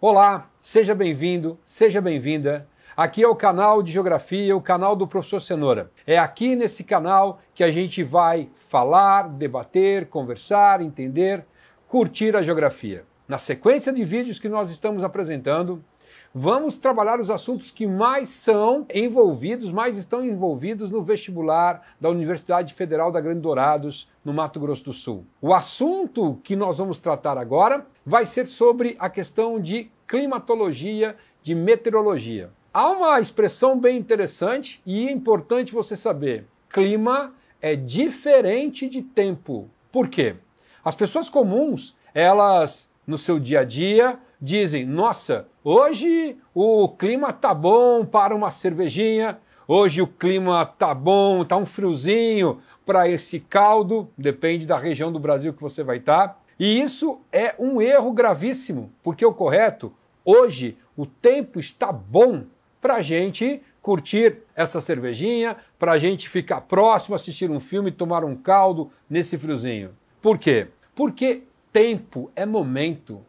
Olá, seja bem-vindo, seja bem-vinda. Aqui é o canal de Geografia, o canal do Professor Cenoura. É aqui nesse canal que a gente vai falar, debater, conversar, entender, curtir a geografia. Na sequência de vídeos que nós estamos apresentando, vamos trabalhar os assuntos que mais estão envolvidos no vestibular da Universidade Federal da Grande Dourados, no Mato Grosso do Sul. O assunto que nós vamos tratar agora vai ser sobre a questão de climatologia, de meteorologia. Há uma expressão bem interessante e é importante você saber. Clima é diferente de tempo. Por quê? As pessoas comuns, elas no seu dia a dia dizem: nossa, hoje o clima tá bom para uma cervejinha, hoje o clima tá bom, tá um friozinho para esse caldo, depende da região do Brasil que você vai estar. E isso é um erro gravíssimo, porque o correto, hoje o tempo está bom para a gente curtir essa cervejinha, para a gente ficar próximo, assistir um filme, tomar um caldo nesse friozinho. Por quê? Porque tempo é momento.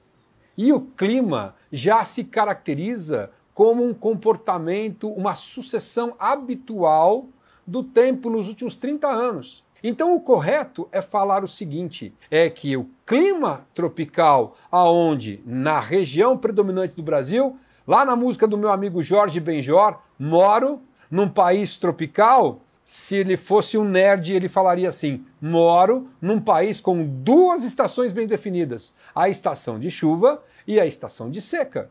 E o clima já se caracteriza como um comportamento, uma sucessão habitual do tempo nos últimos 30 anos. Então o correto é falar o seguinte, é que o clima tropical, aonde na região predominante do Brasil, lá na música do meu amigo Jorge Benjor, moro num país tropical. Se ele fosse um nerd, ele falaria assim: moro num país com duas estações bem definidas, a estação de chuva e a estação de seca.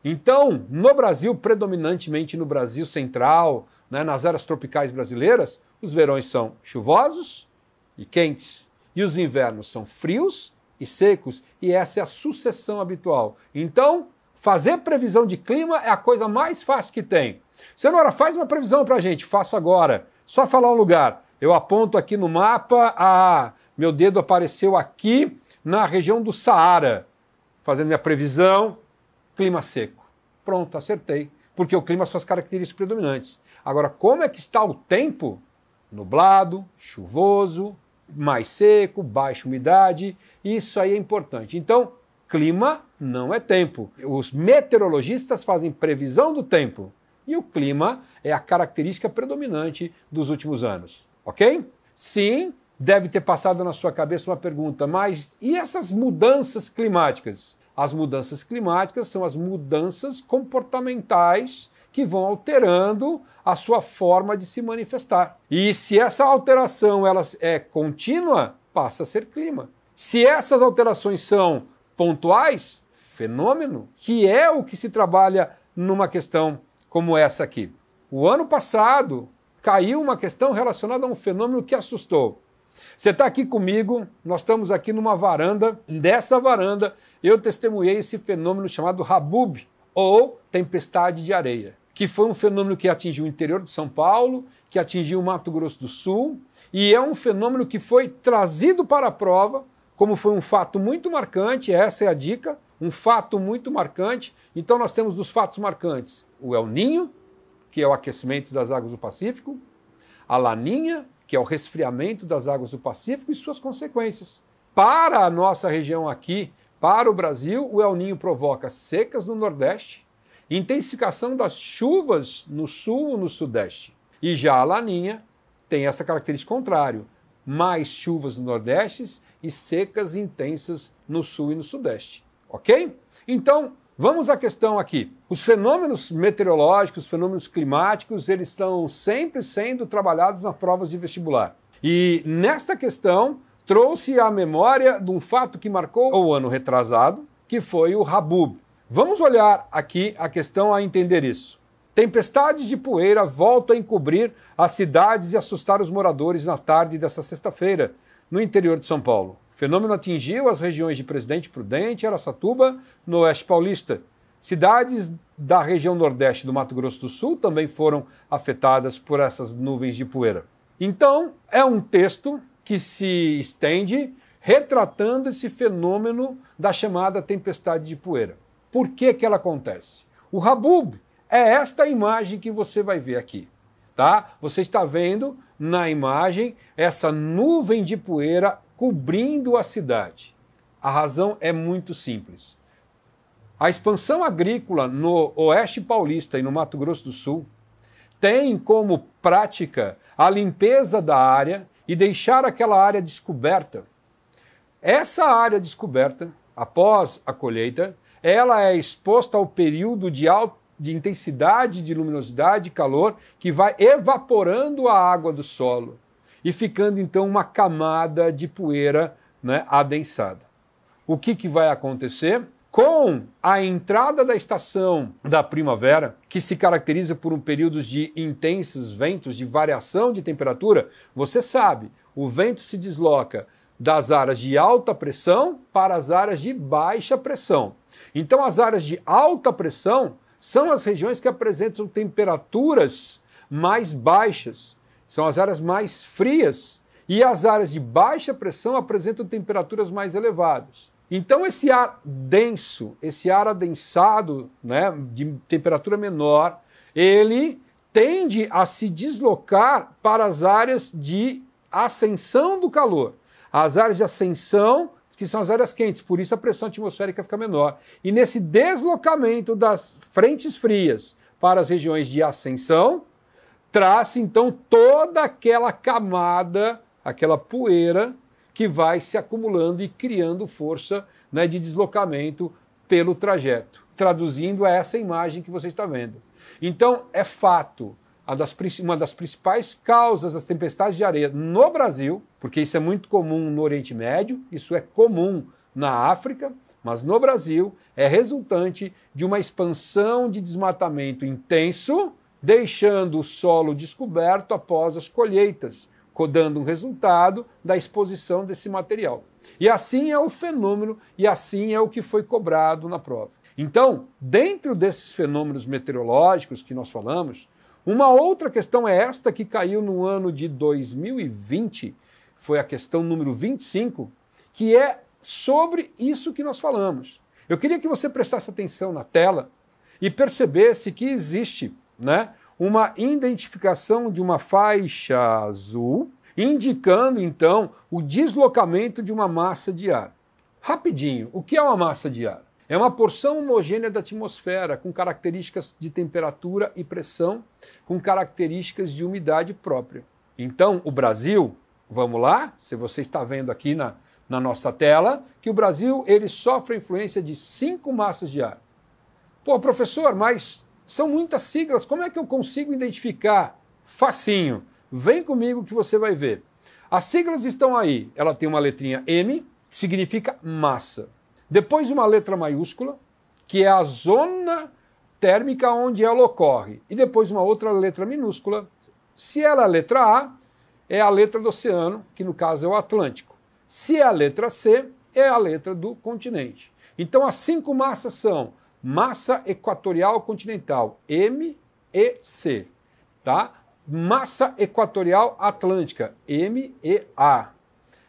Então, no Brasil, predominantemente no Brasil central, nas áreas tropicais brasileiras, os verões são chuvosos e quentes, e os invernos são frios e secos, e essa é a sucessão habitual. Então, fazer previsão de clima é a coisa mais fácil que tem. Cenoura, faz uma previsão pra gente. Faço agora. Só falar um lugar. Eu aponto aqui no mapa, meu dedo apareceu aqui na região do Saara, fazendo minha previsão, clima seco. Pronto, acertei. Porque o clima são as características predominantes. Agora, como é que está o tempo? Nublado, chuvoso, mais seco, baixa umidade. Isso aí é importante. Então, clima não é tempo. Os meteorologistas fazem previsão do tempo. E o clima é a característica predominante dos últimos anos, ok? Sim, deve ter passado na sua cabeça uma pergunta, mas e essas mudanças climáticas? As mudanças climáticas são as mudanças comportamentais que vão alterando a sua forma de se manifestar. E se essa alteração ela é contínua, passa a ser clima. Se essas alterações são pontuais, fenômeno, que é o que se trabalha numa questão como essa aqui. O ano passado caiu uma questão relacionada a um fenômeno que assustou. Você está aqui comigo, nós estamos aqui numa varanda. Dessa varanda eu testemunhei esse fenômeno chamado Habub, ou tempestade de areia, que foi um fenômeno que atingiu o interior de São Paulo, que atingiu o Mato Grosso do Sul, e é um fenômeno que foi trazido para a prova, como foi um fato muito marcante, essa é a dica, um fato muito marcante. Então nós temos dos fatos marcantes o El Niño, que é o aquecimento das águas do Pacífico, a Laninha, que é o resfriamento das águas do Pacífico e suas consequências. Para a nossa região aqui, para o Brasil, o El Niño provoca secas no Nordeste, intensificação das chuvas no Sul e no Sudeste. E já a Laninha tem essa característica contrária, mais chuvas no Nordeste e secas intensas no Sul e no Sudeste. Ok? Então, vamos à questão aqui. Os fenômenos meteorológicos, os fenômenos climáticos, eles estão sempre sendo trabalhados nas provas de vestibular. E nesta questão, trouxe à memória de um fato que marcou o ano retrasado, que foi o Habub. Vamos olhar aqui a questão a entender isso. Tempestades de poeira voltam a encobrir as cidades e assustar os moradores na tarde dessa sexta-feira, no interior de São Paulo. O fenômeno atingiu as regiões de Presidente Prudente e Araçatuba, no Oeste Paulista. Cidades da região Nordeste do Mato Grosso do Sul também foram afetadas por essas nuvens de poeira. Então, é um texto que se estende retratando esse fenômeno da chamada tempestade de poeira. Por que que ela acontece? O Habub é esta imagem que você vai ver aqui, tá? Você está vendo na imagem essa nuvem de poeira cobrindo a cidade. A razão é muito simples. A expansão agrícola no Oeste Paulista e no Mato Grosso do Sul tem como prática a limpeza da área e deixar aquela área descoberta. Essa área descoberta, após a colheita, ela é exposta ao período de intensidade de luminosidade e calor que vai evaporando a água do solo e ficando então uma camada de poeira, né, adensada. O que vai acontecer? Com a entrada da estação da primavera, que se caracteriza por períodos de intensos ventos, de variação de temperatura, você sabe, o vento se desloca das áreas de alta pressão para as áreas de baixa pressão. Então, as áreas de alta pressão são as regiões que apresentam temperaturas mais baixas, são as áreas mais frias, e as áreas de baixa pressão apresentam temperaturas mais elevadas. Então, esse ar denso, esse ar adensado, né, de temperatura menor, ele tende a se deslocar para as áreas de ascensão do calor. As áreas de ascensão, que são as áreas quentes, por isso a pressão atmosférica fica menor. E nesse deslocamento das frentes frias para as regiões de ascensão, traz então toda aquela camada, aquela poeira, que vai se acumulando e criando força, né, de deslocamento pelo trajeto, traduzindo a essa imagem que você está vendo. Então, é fato, uma das principais causas das tempestades de areia no Brasil, porque isso é muito comum no Oriente Médio, isso é comum na África, mas no Brasil é resultante de uma expansão de desmatamento intenso, deixando o solo descoberto após as colheitas, dando um resultado da exposição desse material. E assim é o fenômeno, e assim é o que foi cobrado na prova. Então, dentro desses fenômenos meteorológicos que nós falamos, uma outra questão é esta que caiu no ano de 2020, foi a questão número 25, que é sobre isso que nós falamos. Eu queria que você prestasse atenção na tela e percebesse que existe, né, uma identificação de uma faixa azul, indicando, então, o deslocamento de uma massa de ar. Rapidinho, o que é uma massa de ar? É uma porção homogênea da atmosfera, com características de temperatura e pressão, com características de umidade própria. Então, o Brasil, vamos lá, se você está vendo aqui na nossa tela, que o Brasil ele sofre a influência de 5 massas de ar. Pô, professor, mas são muitas siglas, como é que eu consigo identificar? Facinho, vem comigo que você vai ver. As siglas estão aí, ela tem uma letrinha M, que significa massa. Depois uma letra maiúscula, que é a zona térmica onde ela ocorre. E depois uma outra letra minúscula. Se ela é a letra A, é a letra do oceano, que no caso é o Atlântico. Se é a letra C, é a letra do continente. Então as 5 massas são massa equatorial continental, MEC, tá? Massa equatorial atlântica, MEA.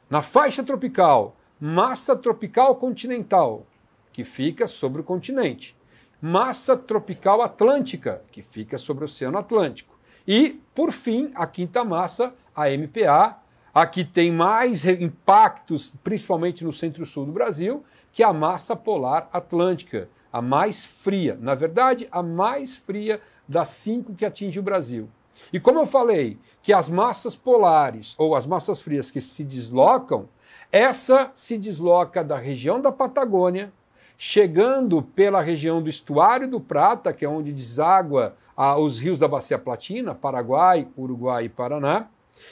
Na faixa tropical, massa tropical continental, que fica sobre o continente. Massa tropical atlântica, que fica sobre o Oceano Atlântico. E, por fim, a quinta massa, a MPA, a que tem mais impactos, principalmente no centro-sul do Brasil, que é a massa polar atlântica, a mais fria. Na verdade, a mais fria das 5 que atinge o Brasil. E como eu falei, que as massas polares, ou as massas frias que se deslocam, essa se desloca da região da Patagônia, chegando pela região do Estuário do Prata, que é onde deságua os rios da Bacia Platina, Paraguai, Uruguai e Paraná.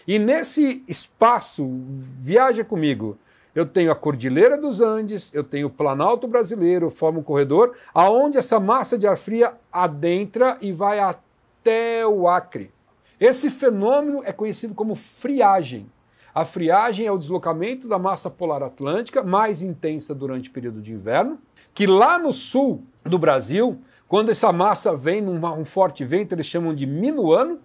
E nesse espaço, viaja comigo, eu tenho a Cordilheira dos Andes, eu tenho o Planalto Brasileiro, forma um corredor, aonde essa massa de ar fria adentra e vai até o Acre. Esse fenômeno é conhecido como friagem. A friagem é o deslocamento da massa polar atlântica, mais intensa durante o período de inverno, que lá no sul do Brasil, quando essa massa vem num forte vento, eles chamam de minuano,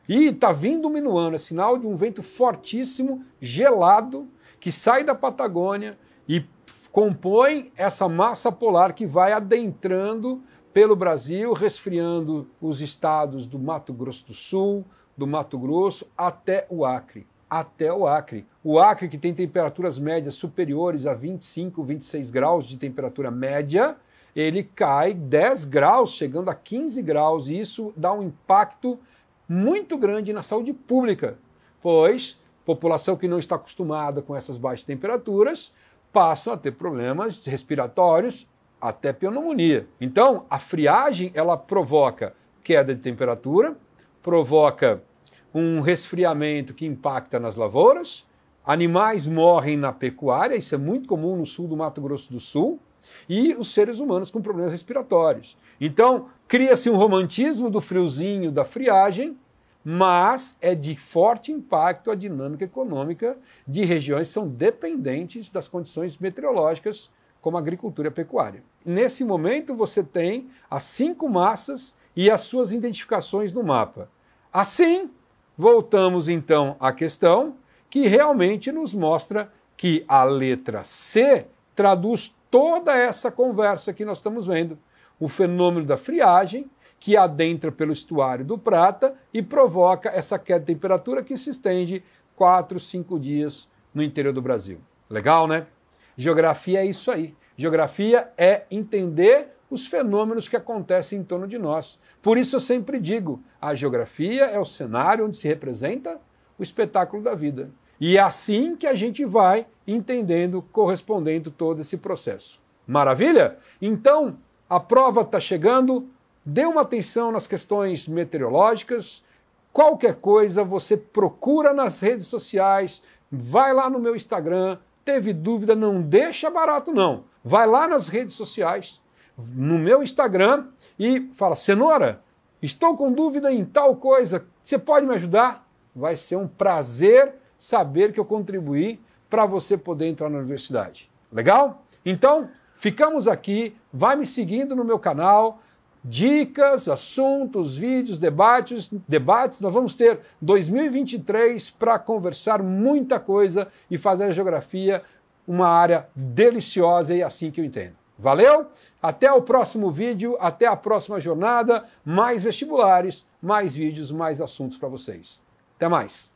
e está vindo um minuano, é sinal de um vento fortíssimo, gelado, que sai da Patagônia e compõe essa massa polar que vai adentrando pelo Brasil, resfriando os estados do Mato Grosso do Sul, do Mato Grosso, até o Acre. Até o Acre. O Acre, que tem temperaturas médias superiores a 25, 26 graus de temperatura média, ele cai 10 graus, chegando a 15 graus, e isso dá um impacto muito grande na saúde pública, pois população que não está acostumada com essas baixas temperaturas passam a ter problemas respiratórios, até pneumonia. Então, a friagem, ela provoca queda de temperatura, provoca um resfriamento que impacta nas lavouras, animais morrem na pecuária, isso é muito comum no sul do Mato Grosso do Sul, e os seres humanos com problemas respiratórios. Então, cria-se um romantismo do friozinho, da friagem, mas é de forte impacto a dinâmica econômica de regiões que são dependentes das condições meteorológicas, como a agricultura e a pecuária. Nesse momento, você tem as 5 massas e as suas identificações no mapa. Assim, voltamos então à questão que realmente nos mostra que a letra C traduz toda essa conversa que nós estamos vendo. O fenômeno da friagem, que adentra pelo estuário do Prata e provoca essa queda de temperatura que se estende 4, 5 dias no interior do Brasil. Legal, né? Geografia é isso aí. Geografia é entender os fenômenos que acontecem em torno de nós. Por isso eu sempre digo, a geografia é o cenário onde se representa o espetáculo da vida. E é assim que a gente vai entendendo, correspondendo todo esse processo. Maravilha? Então, a prova está chegando. Dê uma atenção nas questões meteorológicas. Qualquer coisa você procura nas redes sociais, vai lá no meu Instagram. Teve dúvida, não deixa barato não. Vai lá nas redes sociais, no meu Instagram e fala: Cenoura, estou com dúvida em tal coisa, você pode me ajudar? Vai ser um prazer saber que eu contribuí para você poder entrar na universidade. Legal? Então, ficamos aqui, vai me seguindo no meu canal. Dicas, assuntos, vídeos, debates. Nós vamos ter 2023 para conversar muita coisa e fazer a geografia uma área deliciosa, e assim que eu entendo. Valeu? Até o próximo vídeo, até a próxima jornada. Mais vestibulares, mais vídeos, mais assuntos para vocês. Até mais!